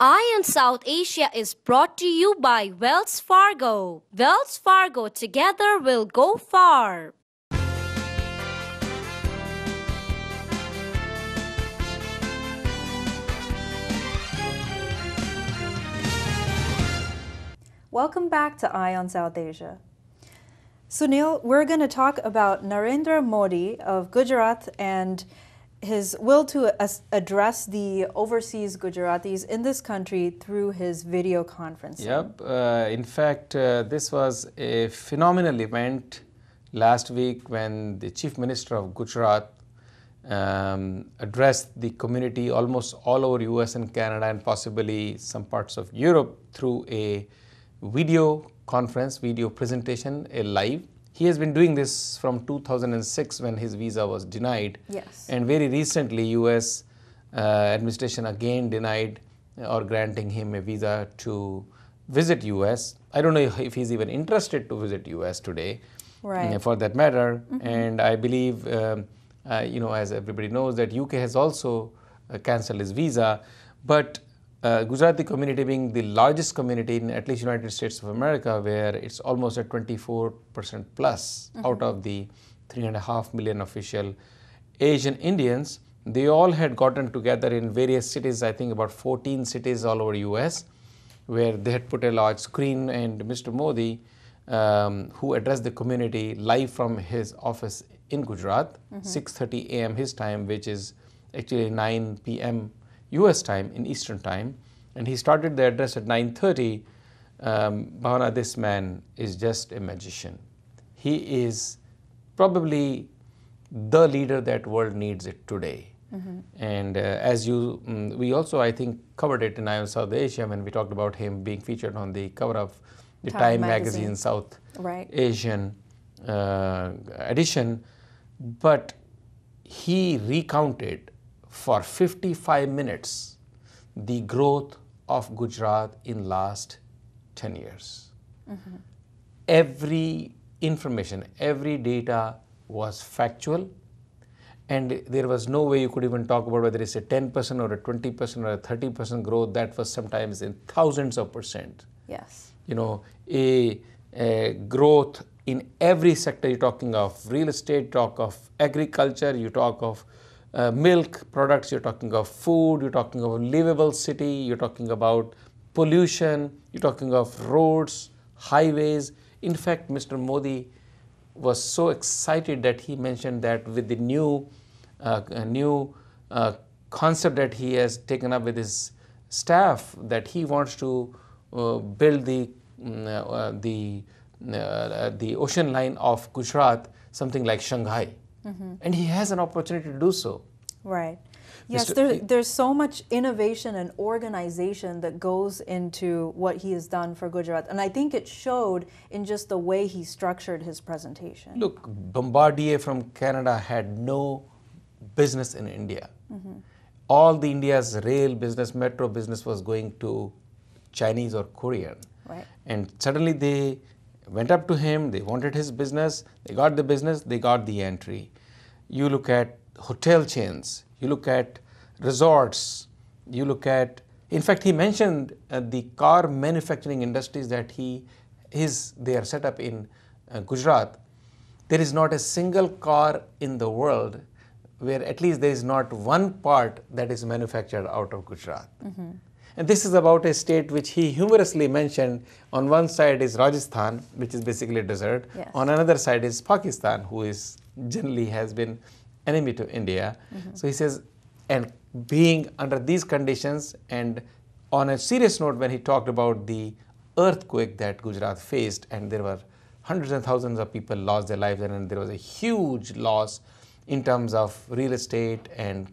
Eye on South Asia is brought to you by Wells Fargo. Wells Fargo, together we'll go far. Welcome back to Eye on South Asia. Sunil, we're going to talk about Narendra Modi of Gujarat and his will to address the overseas Gujaratis in this country through his video conferencing. Yep. In fact, this was a phenomenal event last week when the Chief Minister of Gujarat addressed the community almost all over US and Canada and possibly some parts of Europe through a video conference, video presentation, a live. He has been doing this from 2006 when his visa was denied. Yes. And very recently, US administration again denied or granting him a visa to visit US. I don't know if he's even interested to visit US today, right, for that matter. And I believe, as everybody knows, that UK has also cancelled his visa. But Gujarati community being the largest community in at least United States of America, where it's almost at 24% plus out of the 3.5 million official Asian Indians, they all had gotten together in various cities, I think about 14 cities all over US, where they had put a large screen, and Mr. Modi, who addressed the community live from his office in Gujarat, 6:30 a.m. his time, which is actually 9 p.m. US time in Eastern time, and he started the address at 9:30. Bhavana, this man is just a magician. He is probably the leader that world needs it today. And we also, I think, covered it in Eye on South Asia when we talked about him being featured on the cover of the Time magazine South Asian edition. But he recounted for 55 minutes the growth of Gujarat in last 10 years. Every information, every data was factual, and there was no way you could even talk about whether it's a 10% or a 20% or a 30% growth. That was sometimes in thousands of percent. Yes. A growth in every sector. You're talking of real estate, talk of agriculture, you talk of milk products, you're talking of food, you're talking of a livable city, you're talking about pollution, you're talking of roads, highways. In fact, Mr. Modi was so excited that he mentioned that with the new concept that he has taken up with his staff, that he wants to build the ocean line of Gujarat, something like Shanghai. And he has an opportunity to do so. Right. Yes, there's so much innovation and organization that goes into what he has done for Gujarat. And I think it showed in just the way he structured his presentation. Look, Bombardier from Canada had no business in India. All the India's rail business, metro business was going to Chinese or Korean. Right. And suddenly they went up to him, they wanted his business, they got the business, they got the entry. You look at hotel chains, you look at resorts, you look at, in fact, he mentioned the car manufacturing industries that they are set up in Gujarat. There is not a single car in the world where at least there is not one part that is manufactured out of Gujarat. And this is about a state which he humorously mentioned. On one side is Rajasthan, which is basically a desert. Yes. On another side is Pakistan, who is generally has been enemy to India. So he says, and being under these conditions, and on a serious note, when he talked about the earthquake that Gujarat faced, and there were hundreds and thousands of people lost their lives, and there was a huge loss in terms of real estate and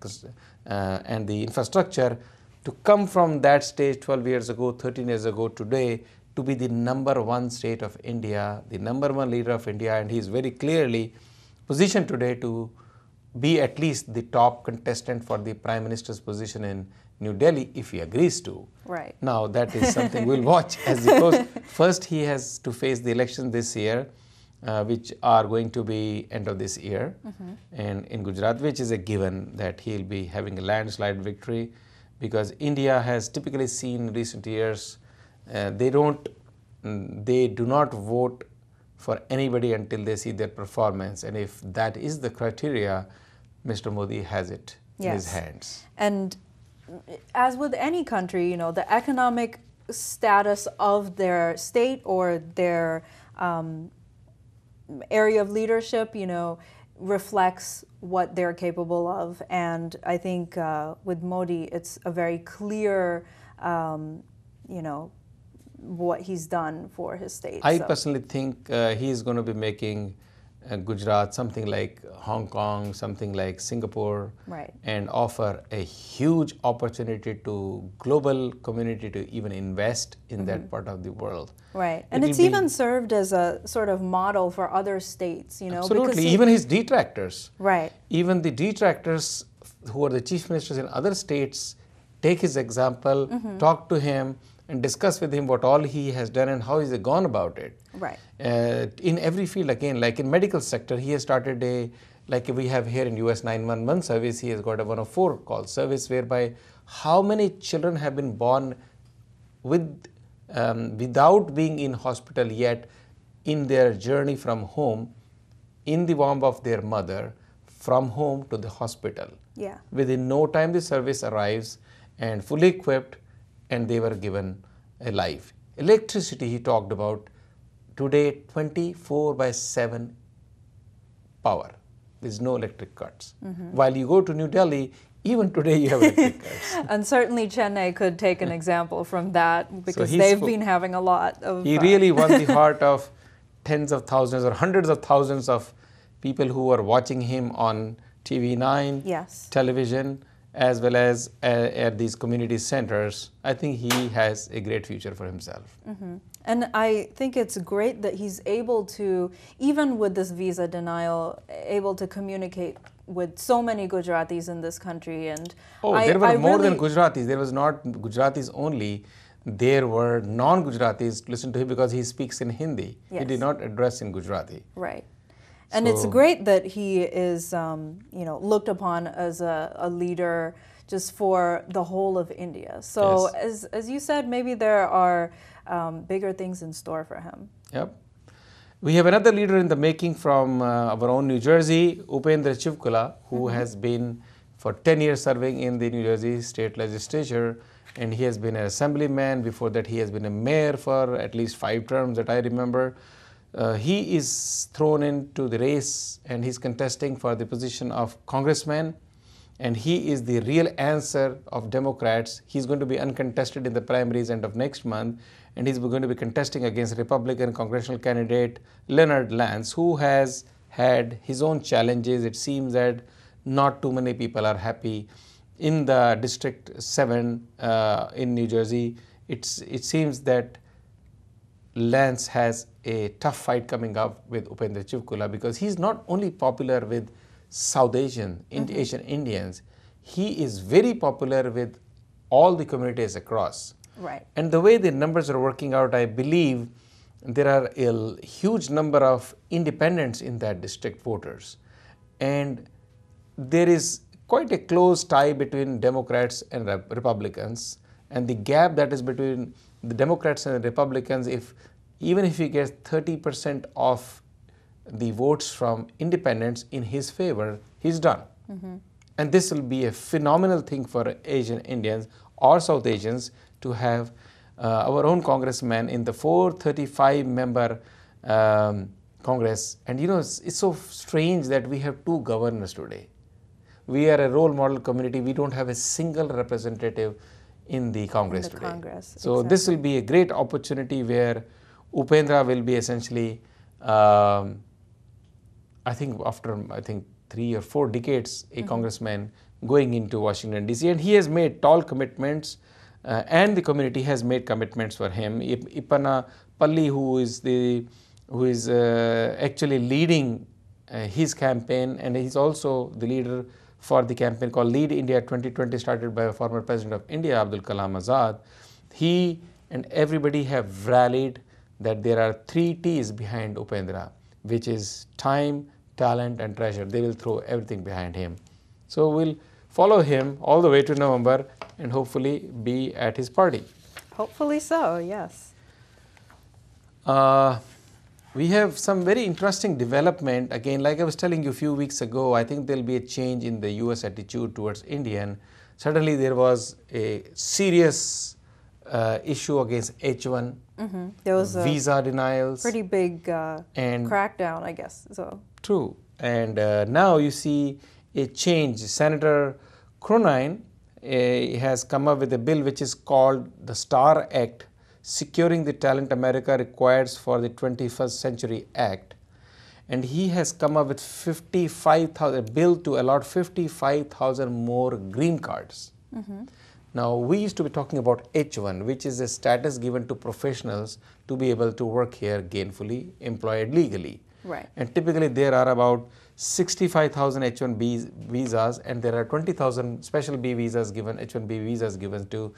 the infrastructure. To come from that stage 12 years ago, 13 years ago, today, to be the #1 state of India, the #1 leader of India, and he is very clearly positioned today to be at least the top contestant for the Prime Minister's position in New Delhi, if he agrees to. Right. Now, that is something we'll watch as he goes. First, he has to face the election this year, which are going to be end of this year, and in Gujarat, which is a given that he'll be having a landslide victory. because India has typically seen in recent years they do not vote for anybody until they see their performance, and if that is the criteria, Mr. Modi has it in his hands. And as with any country, the economic status of their state or their area of leadership, reflects what they're capable of. And I think with Modi, it's a very clear, what he's done for his state. I personally think he is going to be making Gujarat something like Hong Kong, something like Singapore, right, and offer a huge opportunity to global community to even invest in that part of the world. Right, and it's even served as a sort of model for other states, Absolutely, even his detractors. Right. Even the detractors who are the chief ministers in other states take his example, talk to him, and discuss with him what all he has done and how he's gone about it. Right. In every field, again, like in medical sector, he has started like we have here in US 911 service, he has got a 104 call service whereby how many children have been born without being in hospital yet in their journey from home, in the womb of their mother, from home to the hospital. Yeah. Within no time the service arrives and fully equipped, and they were given a life. Electricity he talked about, today 24/7 power. There's no electric cuts. While you go to New Delhi, even today you have electric cuts. And certainly Chennai could take an example from that, because So they've been having a lot of... He really won the heart of tens of thousands or hundreds of thousands of people who were watching him on TV9, Yes. television, as well as at these community centers. I think he has a great future for himself. And I think it's great that he's able to, even with this visa denial, able to communicate with so many Gujaratis in this country. And there were more than Gujaratis. There was not Gujaratis only. There were non-Gujaratis listen to him because he speaks in Hindi. Yes. He did not address in Gujarati. Right. And it's great that he is, looked upon as a leader just for the whole of India. So Yes. as you said, maybe there are bigger things in store for him. Yep. We have another leader in the making from our own New Jersey, Upendra Chivkula, who has been for 10 years serving in the New Jersey state legislature, and he has been an assemblyman. Before that, he has been a mayor for at least 5 terms that I remember. He is thrown into the race and he's contesting for the position of congressman, and he is the real answer of Democrats. He's going to be uncontested in the primaries end of next month, and he's going to be contesting against Republican congressional candidate Leonard Lance, who has had his own challenges. It seems that not too many people are happy in the District 7 in New Jersey. It seems that Lance has a tough fight coming up with Upendra Chivkula, because he's not only popular with South Asian, Asian Indians, he is very popular with all the communities across. Right. And the way the numbers are working out, I believe there are a huge number of independents in that district voters. And there is quite a close tie between Democrats and Republicans. And the gap that is between the Democrats and the Republicans, even if he gets 30% of the votes from independents in his favor, he's done. And this will be a phenomenal thing for Asian Indians or South Asians to have our own congressman in the 435-member Congress. And it's so strange that we have 2 governors today. We are a role model community. We don't have a single representative in the Congress today. Congress, so exactly. This will be a great opportunity where Upendra will be essentially, I think after 3 or 4 decades, a congressman going into Washington DC, and he has made tall commitments, and the community has made commitments for him. Ipana Palli, who is actually leading his campaign, and he's also the leader for the campaign called Lead India 2020, started by former President of India, Abdul Kalam Azad. He and everybody have rallied that there are 3 T's behind Upendra, which is time, talent, and treasure. They will throw everything behind him. So we'll follow him all the way to November and hopefully be at his party. Hopefully so, yes. We have some very interesting development. Again, like I was telling you a few weeks ago, I think there will be a change in the US attitude towards India. Suddenly there was a serious issue against H1, There was a visa denials. pretty big And- crackdown, I guess. So True. And now you see a change. Senator Cronin has come up with a bill which is called the STAR Act, Securing the Talent America Requires for the 21st Century Act. And he has come up with 55,000 bill to allot 55,000 more green cards. Now, we used to be talking about H1, which is a status given to professionals to be able to work here gainfully, employed legally. Right. And typically there are about 65,000 H1B visas, and there are 20,000 special B visas given, H1B visas given to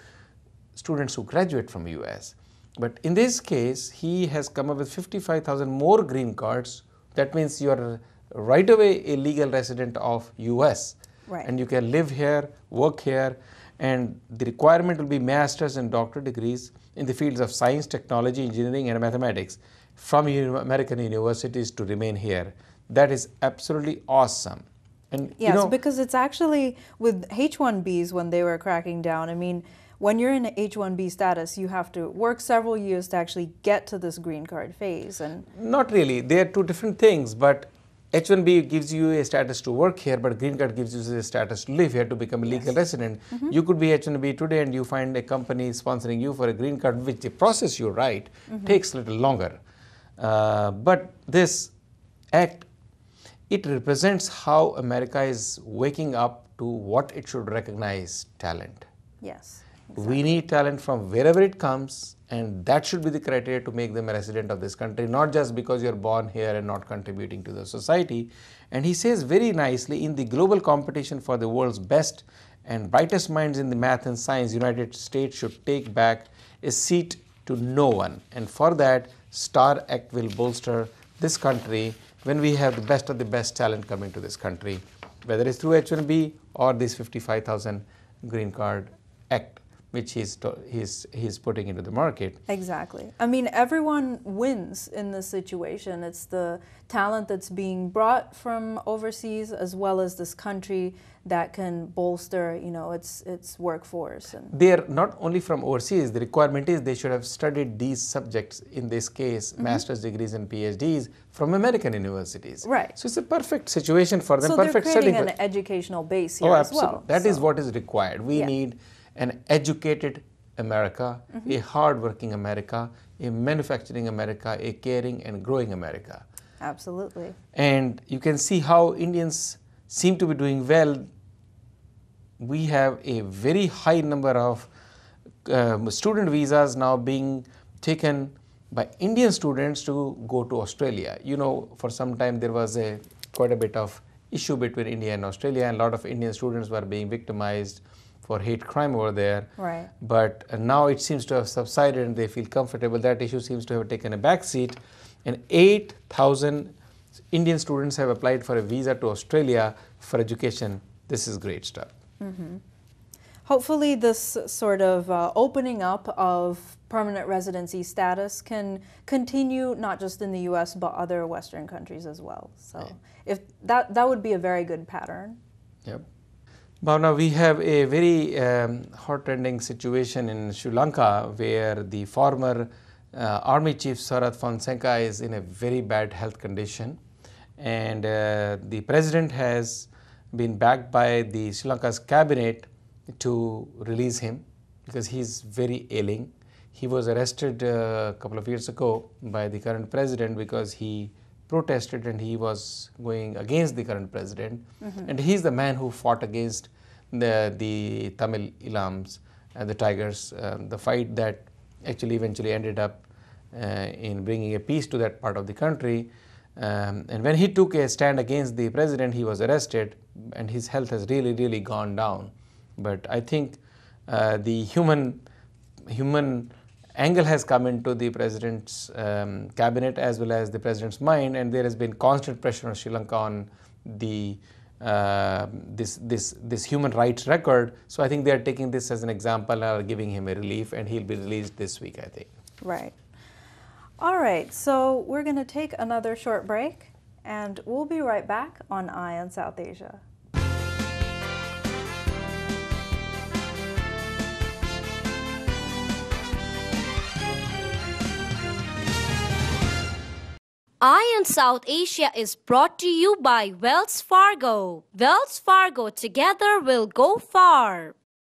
students who graduate from US. But in this case, he has come up with 55,000 more green cards. That means you are right away a legal resident of US. Right. And you can live here, work here, and the requirement will be master's and doctorate degrees in the fields of science, technology, engineering, and mathematics from American universities to remain here. That is absolutely awesome. And yes, you know, because it's actually with H1Bs when they were cracking down. I mean, when you're in an H1B status, you have to work several years to actually get to this green card phase. And not really. They are two different things, but H1B gives you a status to work here, but green card gives you a status to live here, to become a legal resident. You could be H1B today and you find a company sponsoring you for a green card, which the process you're right takes a little longer. But this act, it represents how America is waking up to what it should recognize: talent. yes, We need talent from wherever it comes, and that should be the criteria to make them a resident of this country, not just because you're born here and not contributing to the society. And he says very nicely, in the global competition for the world's best and brightest minds in the math and science, United States should take back a seat to no one. And for that, STAR Act will bolster this country when we have the best of the best talent coming to this country, whether it's through H1B or this 55,000 green card act, which he's putting into the market. exactly. I mean, everyone wins in this situation. It's the talent that's being brought from overseas as well as this country that can bolster, you know, its workforce. And They are not only from overseas. The requirement is they should have studied these subjects, in this case, master's degrees and PhDs from American universities. Right. So it's a perfect situation for them, so they're perfect creating setting. an educational base here Oh, as absolutely. well. That is So- what is required. We Yeah. need an educated America, a hardworking America, a manufacturing America, a caring and growing America. Absolutely. And you can see how Indians seem to be doing well. We have a very high number of student visas now being taken by Indian students to go to Australia. You know, for some time there was quite a bit of issue between India and Australia, and a lot of Indian students were being victimized for hate crime over there. Right. But now it seems to have subsided and they feel comfortable. That issue seems to have taken a back seat, and 8,000 Indian students have applied for a visa to Australia for education. This is great stuff. Hopefully this sort of opening up of permanent residency status can continue not just in the US but other Western countries as well. So if that would be a very good pattern. Yep. Bhavna, we have a very hot trending situation in Sri Lanka where the former Army Chief Sarath Fonseca is in a very bad health condition, and the president has been backed by the Sri Lanka's cabinet to release him because he's very ailing. He was arrested a couple of years ago by the current president because he protested and he was going against the current president. And he's the man who fought against the Tamil Elams and the Tigers, the fight that actually eventually ended up in bringing a peace to that part of the country. And when he took a stand against the president, he was arrested and his health has really, really gone down. But I think the human angle has come into the president's cabinet as well as the president's mind, and there has been constant pressure on Sri Lanka on the this human rights record. So I think they are taking this as an example and are giving him a relief, and he'll be released this week, I think. Right. All right, so we're going to take another short break, and we'll be right back on Eye on South Asia. Eye on South Asia is brought to you by Wells Fargo. Wells Fargo, together we'll go far.